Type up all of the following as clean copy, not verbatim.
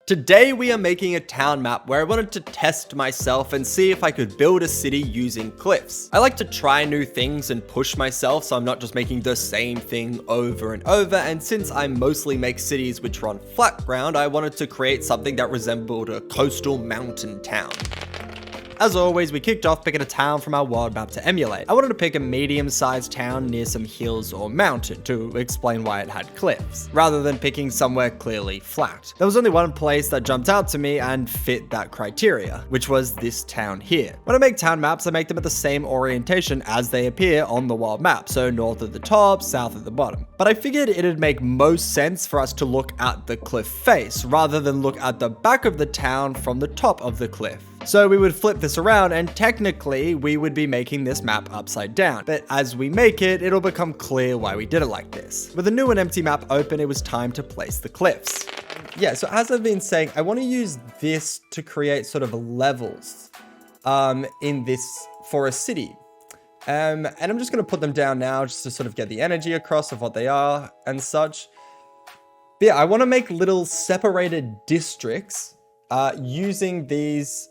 Today we are making a town map where I wanted to test myself and see if I could build a city using cliffs. I like to try new things and push myself so I'm not just making the same thing over and over, and since I mostly make cities which are on flat ground, I wanted to create something that resembled a coastal mountain town. As always, we kicked off picking a town from our world map to emulate. I wanted to pick a medium-sized town near some hills or mountain to explain why it had cliffs, rather than picking somewhere clearly flat. There was only one place that jumped out to me and fit that criteria, which was this town here. When I make town maps, I make them at the same orientation as they appear on the world map, so north at the top, south at the bottom. But I figured it'd make most sense for us to look at the cliff face, rather than look at the back of the town from the top of the cliff. So we would flip this around and technically we would be making this map upside down. But as we make it, it'll become clear why we did it like this. With a new and empty map open, it was time to place the cliffs. Yeah, so as I've been saying, I want to use this to create sort of levels in this for a city. And I'm just going to put them down now just to sort of get the energy across of what they are and such. But yeah, I want to make little separated districts using these.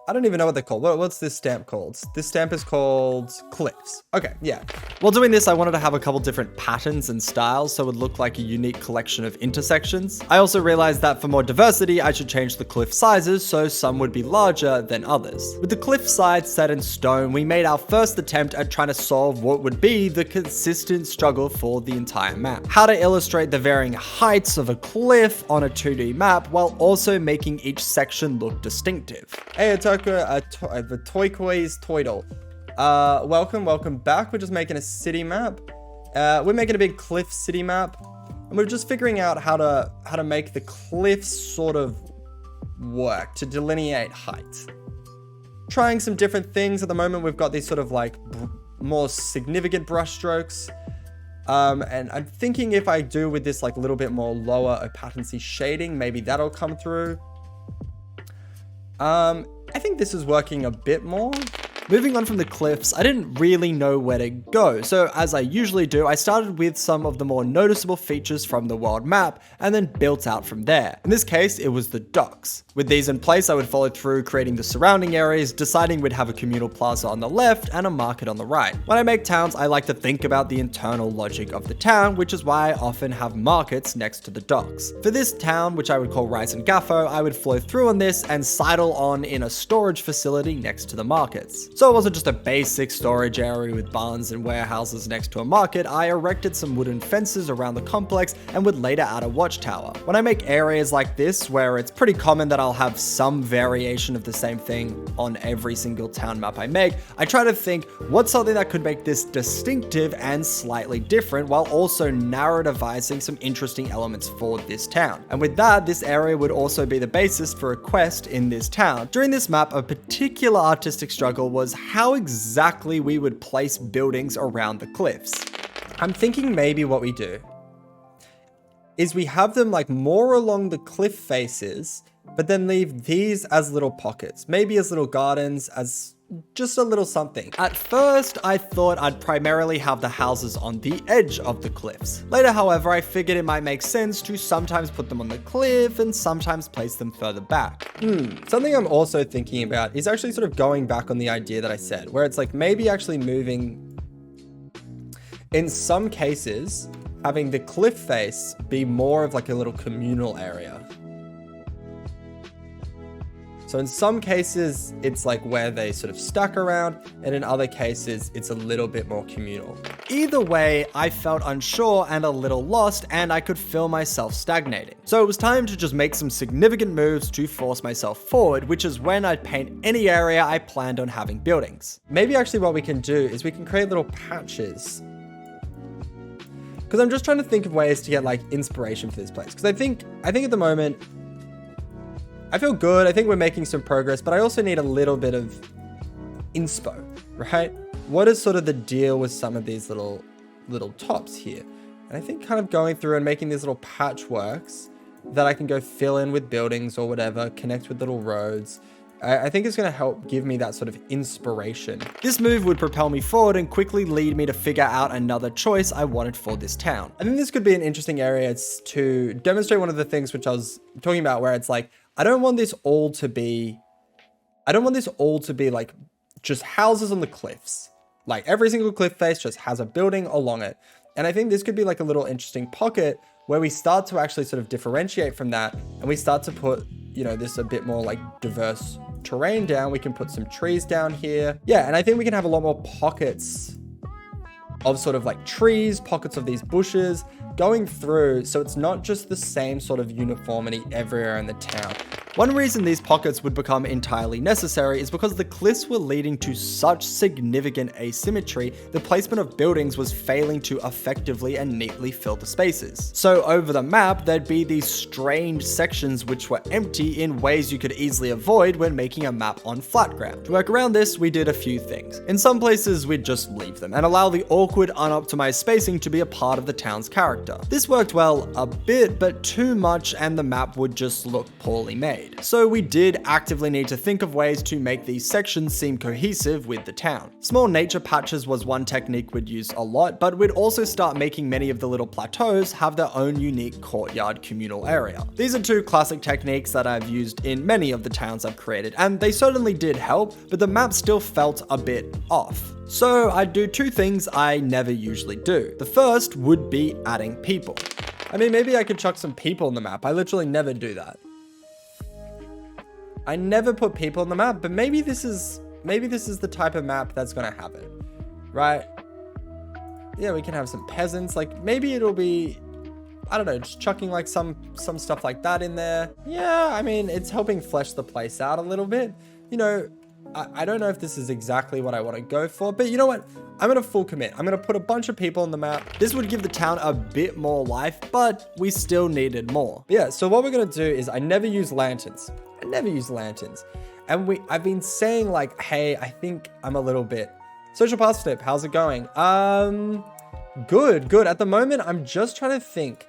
I don't even know what they're called. What's this stamp called? This stamp is called cliffs. Okay, yeah. While doing this, I wanted to have a couple different patterns and styles so it would look like a unique collection of intersections. I also realized that for more diversity, I should change the cliff sizes so some would be larger than others. With the cliff sides set in stone, we made our first attempt at trying to solve what would be the consistent struggle for the entire map. How to illustrate the varying heights of a cliff on a 2D map while also making each section look distinctive. Hey, the turquoise toidle. Welcome back. We're just making a city map. We're making a big cliff city map, and we're just figuring out how to make the cliffs sort of work to delineate height. Trying some different things at the moment. We've got these sort of like more significant brush strokes. And I'm thinking if I do with this like a little bit more lower opacency shading, maybe that'll come through. I think this is working a bit more. Moving on from the cliffs, I didn't really know where to go, so as I usually do, I started with some of the more noticeable features from the world map and then built out from there. In this case, it was the docks. With these in place, I would follow through creating the surrounding areas, deciding we'd have a communal plaza on the left and a market on the right. When I make towns, I like to think about the internal logic of the town, which is why I often have markets next to the docks. For this town, which I would call Rice and Gaffo, I would flow through on this and sidle on in a storage facility next to the markets. So it wasn't just a basic storage area with barns and warehouses next to a market. I erected some wooden fences around the complex and would later add a watchtower. When I make areas like this, where it's pretty common that I'll have some variation of the same thing on every single town map I make, I try to think what's something that could make this distinctive and slightly different while also narrativizing some interesting elements for this town. And with that, this area would also be the basis for a quest in this town. During this map, a particular artistic struggle was how exactly we would place buildings around the cliffs. I'm thinking maybe what we do is we have them like more along the cliff faces, but then leave these as little pockets, maybe as little gardens, as just a little something. At first, I thought I'd primarily have the houses on the edge of the cliffs. Later, however, I figured it might make sense to sometimes put them on the cliff and sometimes place them further back. Something I'm also thinking about is actually sort of going back on the idea that I said, where it's like maybe actually moving, in some cases, having the cliff face be more of like a little communal area. So in some cases, it's like where they sort of stack around, and in other cases, it's a little bit more communal. Either way, I felt unsure and a little lost, and I could feel myself stagnating. So it was time to just make some significant moves to force myself forward, which is when I'd paint any area I planned on having buildings. Maybe actually what we can do is we can create little patches. Because I'm just trying to think of ways to get like inspiration for this place. Because I think at the moment, I feel good. I think we're making some progress, but I also need a little bit of inspo, right? What is sort of the deal with some of these little tops here? And I think kind of going through and making these little patchworks that I can go fill in with buildings or whatever, connect with little roads, I think it's going to help give me that sort of inspiration. This move would propel me forward and quickly lead me to figure out another choice I wanted for this town. I think this could be an interesting area to demonstrate one of the things which I was talking about, where it's like, I don't want this all to be like just houses on the cliffs. Like every single cliff face just has a building along it. And I think this could be like a little interesting pocket where we start to actually sort of differentiate from that, and we start to put, you know, this a bit more like diverse terrain down. We can put some trees down here. Yeah, and I think we can have a lot more pockets of sort of like trees, pockets of these bushes going through, so it's not just the same sort of uniformity everywhere in the town. One reason these pockets would become entirely necessary is because the cliffs were leading to such significant asymmetry, the placement of buildings was failing to effectively and neatly fill the spaces. So over the map, there'd be these strange sections which were empty in ways you could easily avoid when making a map on flat ground. To work around this, we did a few things. In some places, we'd just leave them and allow the awkward, unoptimized spacing to be a part of the town's character. This worked well a bit, but too much and the map would just look poorly made. So we did actively need to think of ways to make these sections seem cohesive with the town. Small nature patches was one technique we'd use a lot, but we'd also start making many of the little plateaus have their own unique courtyard communal area. These are two classic techniques that I've used in many of the towns I've created, and they certainly did help, but the map still felt a bit off. So I'd do two things I never usually do. The first would be adding people. I mean, maybe I could chuck some people on the map. I literally never do that. I never put people on the map, but maybe this is the type of map that's gonna have it, right? Yeah, we can have some peasants. Like maybe it'll be, I don't know, just chucking like some stuff like that in there. Yeah, I mean, it's helping flesh the place out a little bit. You know, I don't know if this is exactly what I want to go for, but you know what? I'm gonna full commit. I'm gonna put a bunch of people on the map. This would give the town a bit more life, but we still needed more. But yeah, so what we're gonna do is I never use lanterns. And I've been saying like, hey, I think I'm a little bit social parsnip. How's it going? Good. At the moment, I'm just trying to think,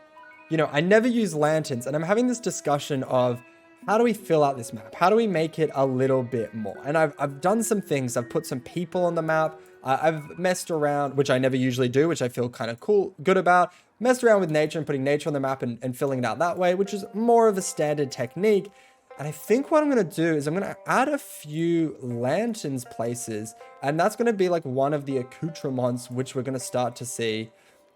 you know, I never use lanterns, and I'm having this discussion of how do we fill out this map? How do we make it a little bit more? And I've done some things. I've put some people on the map. I've messed around, which I never usually do, which I feel kind of good about. Messed around with nature and putting nature on the map and filling it out that way, which is more of a standard technique. And I think what I'm going to do is I'm going to add a few lanterns places, and that's going to be like one of the accoutrements which we're going to start to see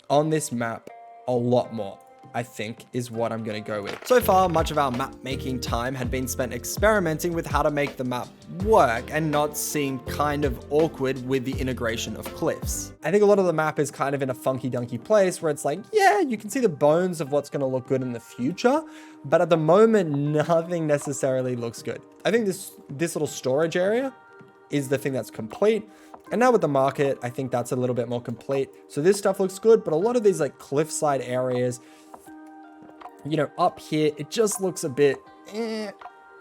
on this map a lot more, I think, is what I'm going to go with. So far, much of our map making time had been spent experimenting with how to make the map work and not seem kind of awkward with the integration of cliffs. I think a lot of the map is kind of in a funky dunky place where it's like, yeah, you can see the bones of what's going to look good in the future, but at the moment, nothing necessarily looks good. I think this little storage area is the thing that's complete. And now with the market, I think that's a little bit more complete. So this stuff looks good, but a lot of these like cliffside areas, you know, up here, it just looks a bit,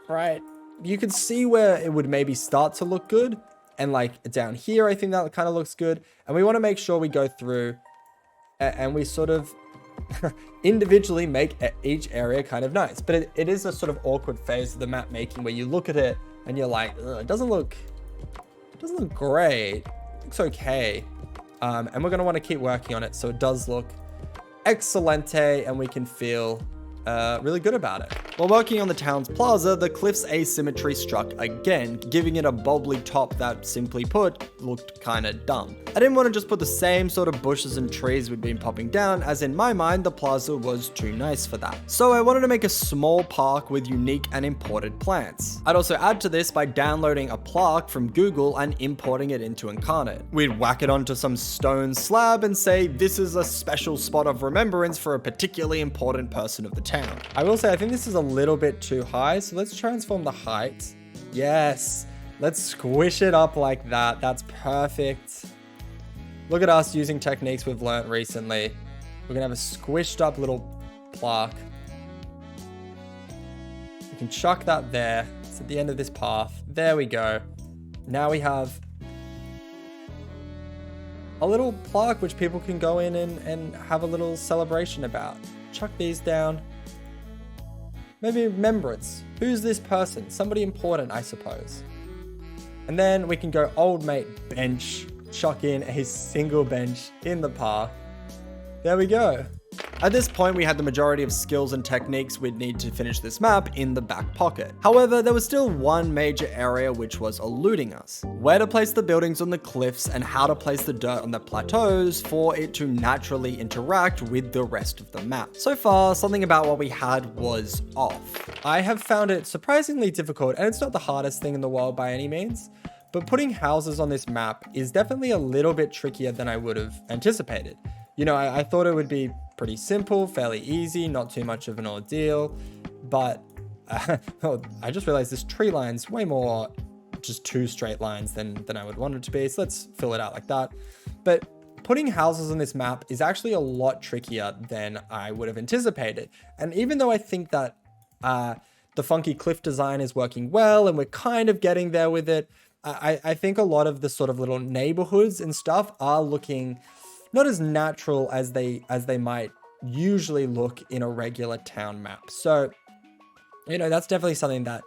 right? You can see where it would maybe start to look good. And like down here, I think that kind of looks good. And we want to make sure we go through and we sort of individually make each area kind of nice. But it is a sort of awkward phase of the map making where you look at it and you're like, it doesn't look great. It looks okay. And we're going to want to keep working on it so it does look excelente and we can feel really good about it. While working on the town's plaza, the cliff's asymmetry struck again, giving it a bobbly top that, simply put, looked kinda dumb. I didn't want to just put the same sort of bushes and trees we'd been popping down, as in my mind the plaza was too nice for that. So I wanted to make a small park with unique and imported plants. I'd also add to this by downloading a plaque from Google and importing it into Incarnate. We'd whack it onto some stone slab and say, this is a special spot of remembrance for a particularly important person of the town. I will say, I think this is a little bit too high, so let's transform the height. Yes, let's squish it up like that. That's perfect. Look at us using techniques we've learned recently. We're gonna have a squished up little plaque. We can chuck that there. It's at the end of this path. There we go. Now we have a little plaque which people can go in and have a little celebration about. Chuck these down. maybe remembrance. Who's this person? Somebody important, I suppose. And then we can go old mate bench, chuck in a single bench in the path. There we go. At this point, we had the majority of skills and techniques we'd need to finish this map in the back pocket. However, there was still one major area which was eluding us. Where to place the buildings on the cliffs and how to place the dirt on the plateaus for it to naturally interact with the rest of the map. So far, something about what we had was off. I have found it surprisingly difficult, and it's not the hardest thing in the world by any means, but putting houses on this map is definitely a little bit trickier than I would have anticipated. You know, I thought it would be pretty simple, fairly easy, not too much of an ordeal, but I just realized this tree line's way more just 2 straight lines than I would want it to be, so let's fill it out like that. But putting houses on this map is actually a lot trickier than I would have anticipated. And even though I think that the funky cliff design is working well and we're kind of getting there with it, I think a lot of the sort of little neighborhoods and stuff are looking not as natural as they might usually look in a regular town map. So, you know, that's definitely something that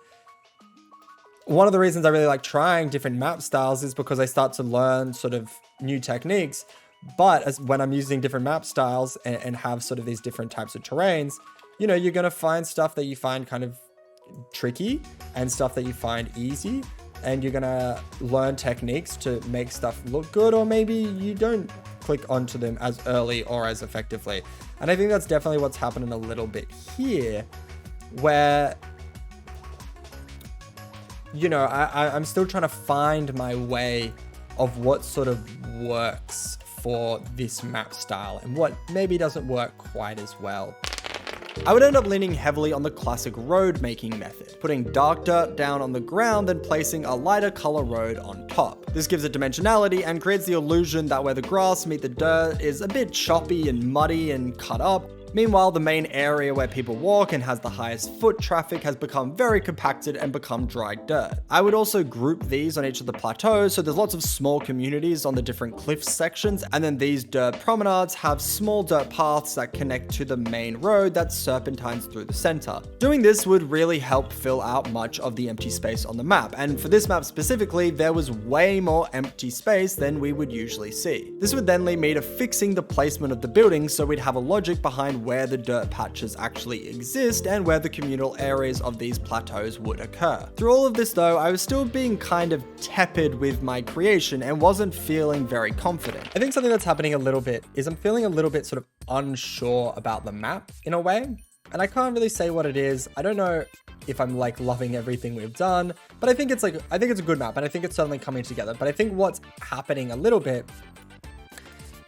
one of the reasons I really like trying different map styles is because I start to learn sort of new techniques. But when I'm using different map styles and have sort of these different types of terrains, you know, you're going to find stuff that you find kind of tricky and stuff that you find easy. And you're going to learn techniques to make stuff look good, or maybe you don't click onto them as early or as effectively. And I think that's definitely what's happening a little bit here, where, you know, I'm still trying to find my way of what sort of works for this map style and what maybe doesn't work quite as well. I would end up leaning heavily on the classic road making method, putting dark dirt down on the ground then placing a lighter color road on top. This gives it dimensionality and creates the illusion that where the grass meet the dirt is a bit choppy and muddy and cut up. Meanwhile, the main area where people walk and has the highest foot traffic has become very compacted and become dry dirt. I would also group these on each of the plateaus, so there's lots of small communities on the different cliff sections, and then these dirt promenades have small dirt paths that connect to the main road that serpentines through the center. Doing this would really help fill out much of the empty space on the map, and for this map specifically, there was way more empty space than we would usually see. This would then lead me to fixing the placement of the buildings so we'd have a logic behind where the dirt patches actually exist and where the communal areas of these plateaus would occur. Through all of this though, I was still being kind of tepid with my creation and wasn't feeling very confident. I think something that's happening a little bit is I'm feeling a little bit sort of unsure about the map in a way, and I can't really say what it is. I don't know if I'm like loving everything we've done, but I think it's a good map and I think it's certainly coming together. But I think what's happening a little bit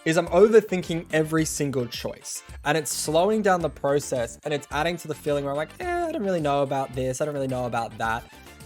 is I'm overthinking every single choice, and it's slowing down the process, and it's adding to the feeling where I'm like, I don't really know about this, I don't really know about that.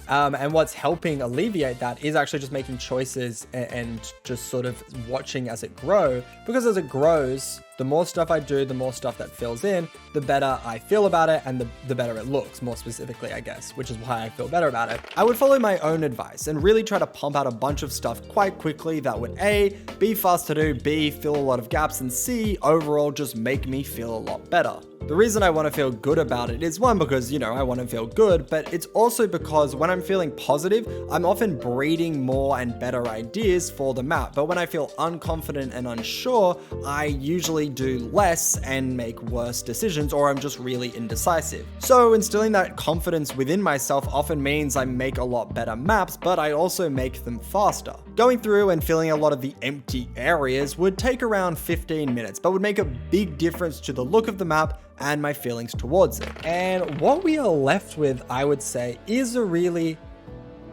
And what's helping alleviate that is actually just making choices and just sort of watching as it grows, because as it grows, the more stuff I do, the more stuff that fills in, the better I feel about it and the better it looks, more specifically, I guess, which is why I feel better about it. I would follow my own advice and really try to pump out a bunch of stuff quite quickly that would A, be fast to do, B, fill a lot of gaps, and C, overall just make me feel a lot better. The reason I want to feel good about it is one, because, you know, I want to feel good, but it's also because when I'm feeling positive, I'm often breeding more and better ideas for the map. But when I feel unconfident and unsure, I usually do less and make worse decisions, or I'm just really indecisive. So instilling that confidence within myself often means I make a lot better maps, but I also make them faster. Going through and filling a lot of the empty areas would take around 15 minutes, but would make a big difference to the look of the map and my feelings towards it. And what we are left with, I would say, is a really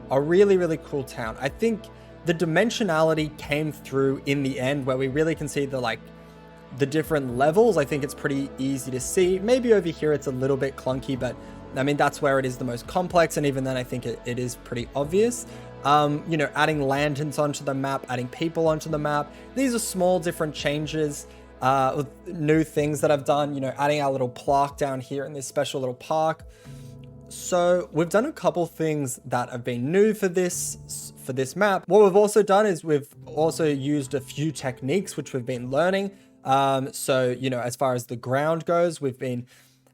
cool town. I think the dimensionality came through in the end, where we really can see the different levels. I think it's pretty easy to see. Maybe over here it's a little bit clunky, but I mean, that's where it is the most complex, and even then I think it is pretty obvious. You know, adding lanterns onto the map, adding people onto the map. These are small different changes, new things that I've done, you know, adding our little plaque down here in this special little park. So we've done a couple things that have been new for this map. What we've also done is we've also used a few techniques which we've been learning. So, you know, as far as the ground goes, we've been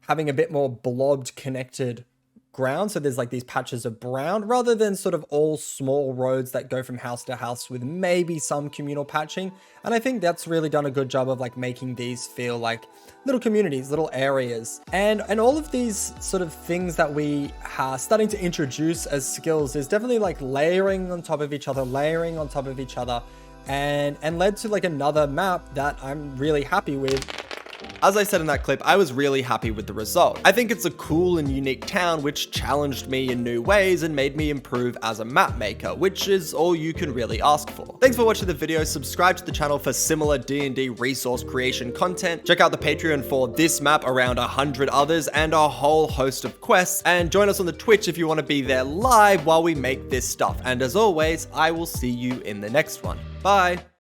having a bit more blobbed connected ground. So there's like these patches of brown rather than sort of all small roads that go from house to house with maybe some communal patching. And I think that's really done a good job of like making these feel like little communities, little areas. And all of these sort of things that we are starting to introduce as skills is definitely like layering on top of each other, and led to like another map that I'm really happy with. As I said in that clip, I was really happy with the result. I think it's a cool and unique town which challenged me in new ways and made me improve as a map maker, which is all you can really ask for. Thanks for watching the video, subscribe to the channel for similar D&D resource creation content, check out the Patreon for this map, around 100 others, and a whole host of quests, and join us on the Twitch if you want to be there live while we make this stuff. And as always, I will see you in the next one. Bye!